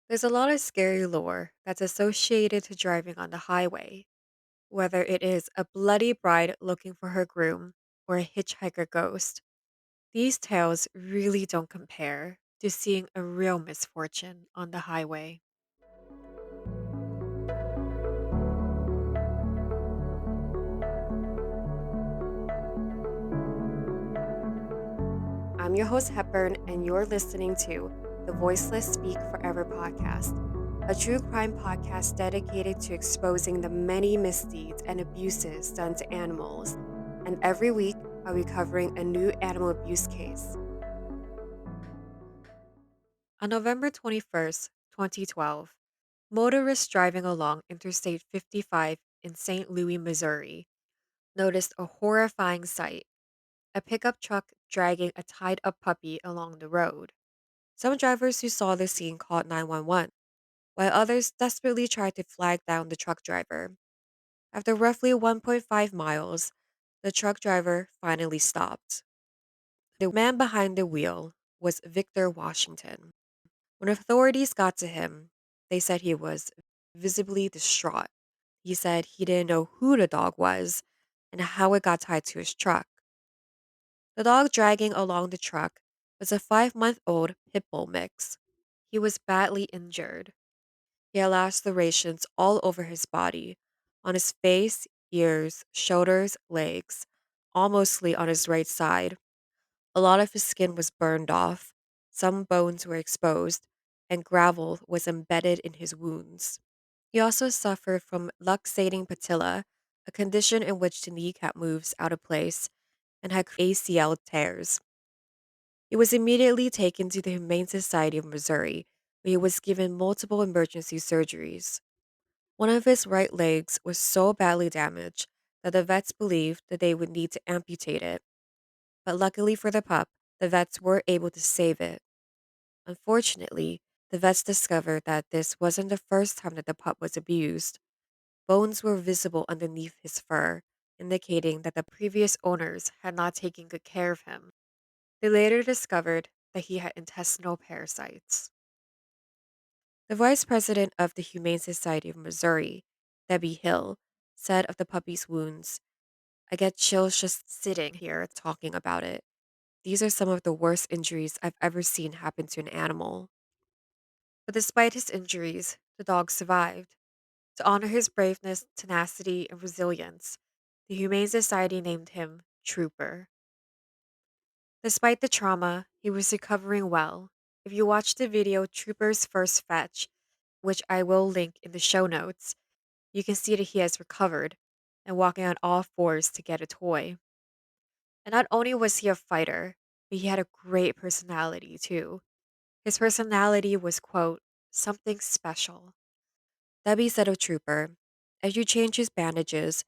There's a lot of scary lore that's associated to driving on the highway, whether it is a bloody bride looking for her groom or a hitchhiker ghost. These tales really don't compare to seeing a real misfortune on the highway. I'm your host, Hepburn, and you're listening to the Voiceless Speak Forever podcast, a true crime podcast dedicated to exposing the many misdeeds and abuses done to animals. And every week, I'll be covering a new animal abuse case. On November 21st, 2012, motorists driving along Interstate 55 in St. Louis, Missouri, noticed a horrifying sight: a pickup truck dragging a tied up puppy along the road. Some drivers who saw the scene called 911, while others desperately tried to flag down the truck driver. After roughly 1.5 miles, the truck driver finally stopped. The man behind the wheel was Victor Washington. When authorities got to him, they said he was visibly distraught. He said he didn't know who the dog was and how it got tied to his truck. The dog dragging along the truck was a 5-month-old pit bull mix. He was badly injured. He had lacerations all over his body, on his face, ears, shoulders, legs, all mostly on his right side. A lot of his skin was burned off, some bones were exposed, and gravel was embedded in his wounds. He also suffered from luxating patella, a condition in which the kneecap moves out of place, and had ACL tears. He was immediately taken to the Humane Society of Missouri, where he was given multiple emergency surgeries. One of his right legs was so badly damaged that the vets believed that they would need to amputate it, but luckily for the pup, the vets were able to save it. Unfortunately, the vets discovered that this wasn't the first time that the pup was abused. Bones were visible underneath his fur, indicating that the previous owners had not taken good care of him. They later discovered that he had intestinal parasites. The vice president of the Humane Society of Missouri, Debbie Hill, said of the puppy's wounds, "I get chills just sitting here talking about it. These are some of the worst injuries I've ever seen happen to an animal." But despite his injuries, the dog survived. To honor his braveness, tenacity, and resilience, the Humane Society named him Trooper. Despite the trauma, he was recovering well. If you watch the video Trooper's First Fetch, which I will link in the show notes, you can see that he has recovered and walking on all fours to get a toy. And not only was he a fighter, but he had a great personality too. His personality was, quote, something special. Debbie said of Trooper, "As you change his bandages,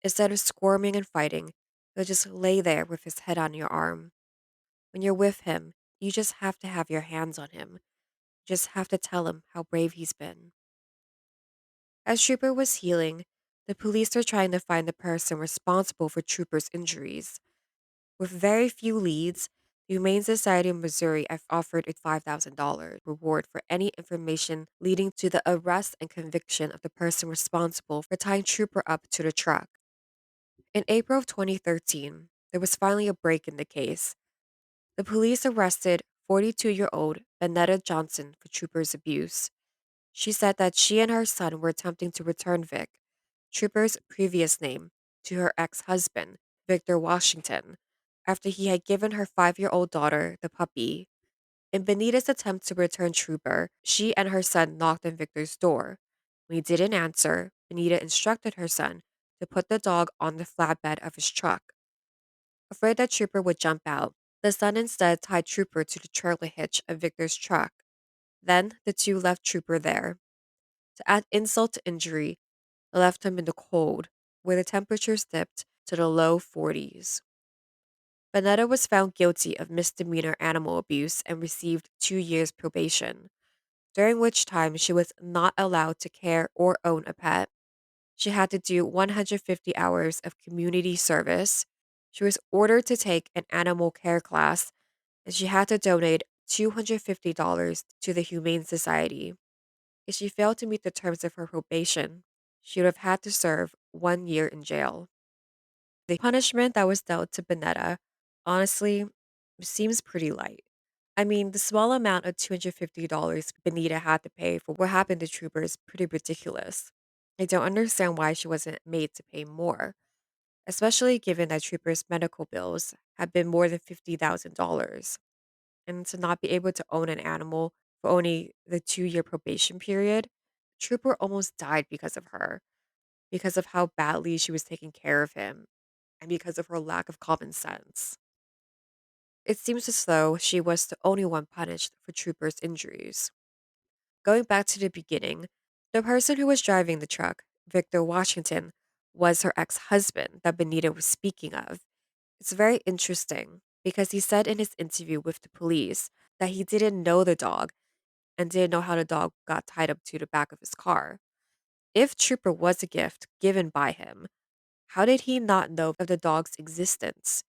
instead of squirming and fighting, he'll just lay there with his head on your arm. When you're with him, you just have to have your hands on him. You just have to tell him how brave he's been." As Trooper was healing, the police were trying to find the person responsible for Trooper's injuries. With very few leads, the Humane Society of Missouri have offered a $5,000 reward for any information leading to the arrest and conviction of the person responsible for tying Trooper up to the truck. In April of 2013, there was finally a break in the case. The police arrested 42-year-old Benetta Johnson for Trooper's abuse. She said that she and her son were attempting to return Vic, Trooper's previous name, to her ex husband, Victor Washington, after he had given her 5-year-old daughter the puppy. In Benita's attempt to return Trooper, she and her son knocked on Victor's door. When he didn't answer, Benita instructed her son to put the dog on the flatbed of his truck. Afraid that Trooper would jump out, the son instead tied Trooper to the trailer hitch of Victor's truck. Then the two left Trooper there. To add insult to injury, they left him in the cold, where the temperatures dipped to the low 40s. Benetta was found guilty of misdemeanor animal abuse and received 2 years probation, during which time she was not allowed to care or own a pet. She had to do 150 hours of community service. She was ordered to take an animal care class, and she had to donate $250 to the Humane Society. If she failed to meet the terms of her probation, she would have had to serve 1 year in jail. The punishment that was dealt to Benetta, honestly, seems pretty light. I mean, the small amount of $250 Benita had to pay for what happened to Trooper is pretty ridiculous. I don't understand why she wasn't made to pay more, especially given that Trooper's medical bills had been more than $50,000. And to not be able to own an animal for only the 2 year probation period, Trooper almost died because of her, because of how badly she was taking care of him, and because of her lack of common sense. It seems as though she was the only one punished for Trooper's injuries. Going back to the beginning, the person who was driving the truck, Victor Washington, was her ex husband that Benita was speaking of. It's very interesting because he said in his interview with the police that he didn't know the dog and didn't know how the dog got tied up to the back of his car. If Trooper was a gift given by him, how did he not know of the dog's existence?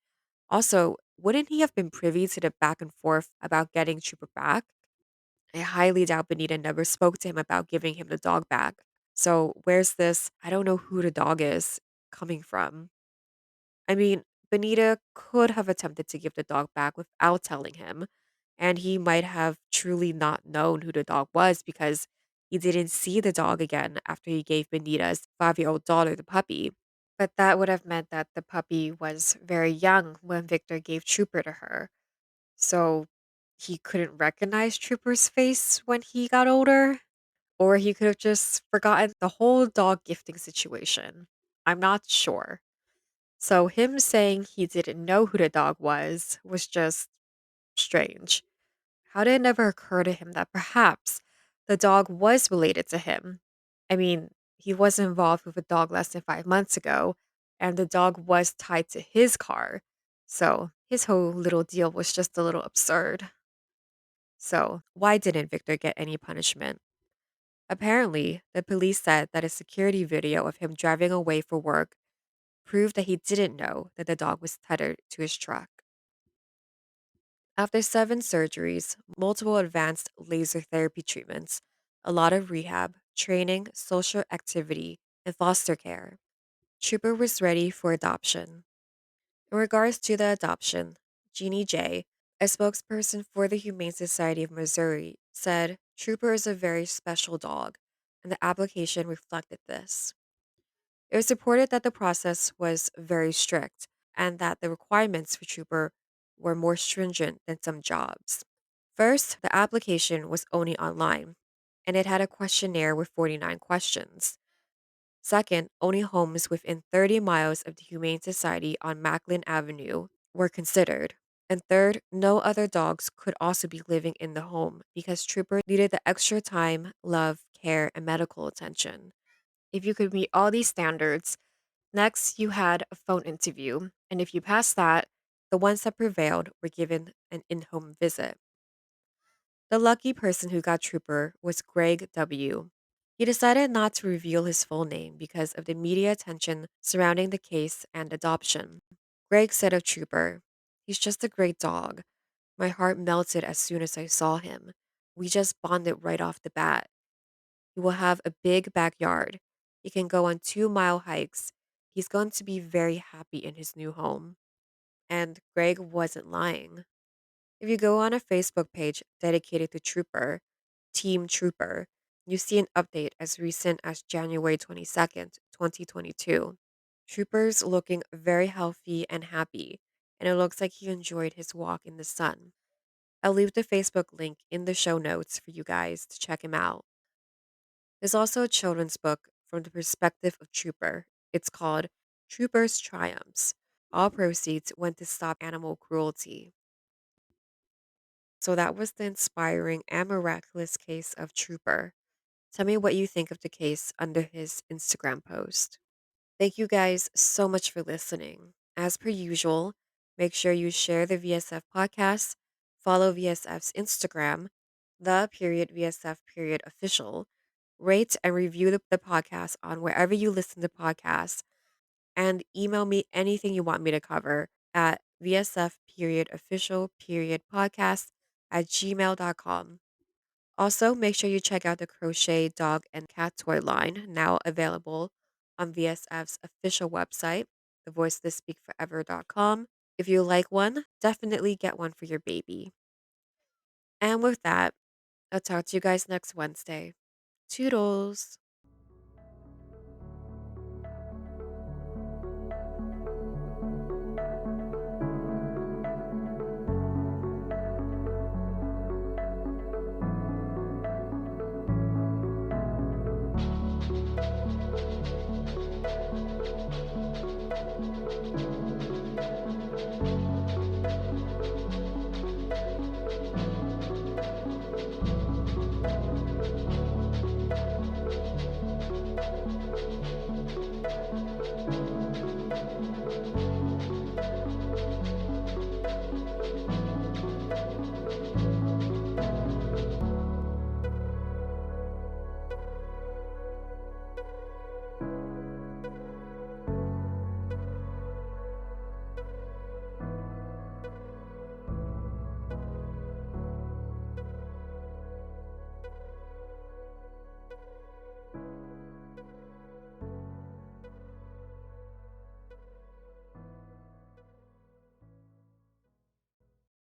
Also, wouldn't he have been privy to the back and forth about getting Trooper back? I highly doubt Benita never spoke to him about giving him the dog back. So, where's this, I don't know who the dog is, coming from? I mean, Benita could have attempted to give the dog back without telling him, and he might have truly not known who the dog was because he didn't see the dog again after he gave Benita's 5 year old daughter the puppy. But that would have meant that the puppy was very young when Victor gave Trooper to her. So he couldn't recognize Trooper's face when he got older. Or he could have just forgotten the whole dog gifting situation. I'm not sure. So him saying he didn't know who the dog was just strange. How did it never occur to him that perhaps the dog was related to him? I mean, he was involved with a dog less than 5 months ago, and the dog was tied to his car. So his whole little deal was just a little absurd. So, why didn't Victor get any punishment? Apparently, the police said that a security video of him driving away for work proved that he didn't know that the dog was tethered to his truck. After 7 surgeries, multiple advanced laser therapy treatments, a lot of rehab, training, social activity, and foster care, Trooper was ready for adoption. In regards to the adoption, Jeannie J., a spokesperson for the Humane Society of Missouri, said Trooper is a very special dog, and the application reflected this. It was reported that the process was very strict and that the requirements for Trooper were more stringent than some jobs. First, the application was only online, and it had a questionnaire with 49 questions. Second, only homes within 30 miles of the Humane Society on Macklin Avenue were considered. And third, no other dogs could also be living in the home because Trooper needed the extra time, love, care, and medical attention. If you could meet all these standards, next you had a phone interview, and if you passed that, the ones that prevailed were given an in home visit. The lucky person who got Trooper was Greg W. He decided not to reveal his full name because of the media attention surrounding the case and adoption. Greg said of Trooper, "He's just a great dog. My heart melted as soon as I saw him. We just bonded right off the bat. He will have a big backyard. He can go on 2 mile hikes. He's going to be very happy in his new home." And Greg wasn't lying. If you go on a Facebook page dedicated to Trooper, Team Trooper, you see an update as recent as January 22nd, 2022. Trooper's looking very healthy and happy, and it looks like he enjoyed his walk in the sun. I'll leave the Facebook link in the show notes for you guys to check him out. There's also a children's book from the perspective of Trooper. It's called Trooper's Triumphs. All proceeds went to stop animal cruelty. So that was the inspiring and miraculous case of Trooper. Tell me what you think of the case under his Instagram post. Thank you guys so much for listening. As per usual, make sure you share the VSF podcast, follow VSF's Instagram, the period VSF period official, rate and review the podcast on wherever you listen to podcasts, and email me anything you want me to cover at VSF period official period podcast at gmail.com. Also, make sure you check out the crochet dog and cat toy line, now available on VSF's official website, thevoicelessspeakforever.com. If you like one, definitely get one for your baby. And with that, I'll talk to you guys next Wednesday. Toodles.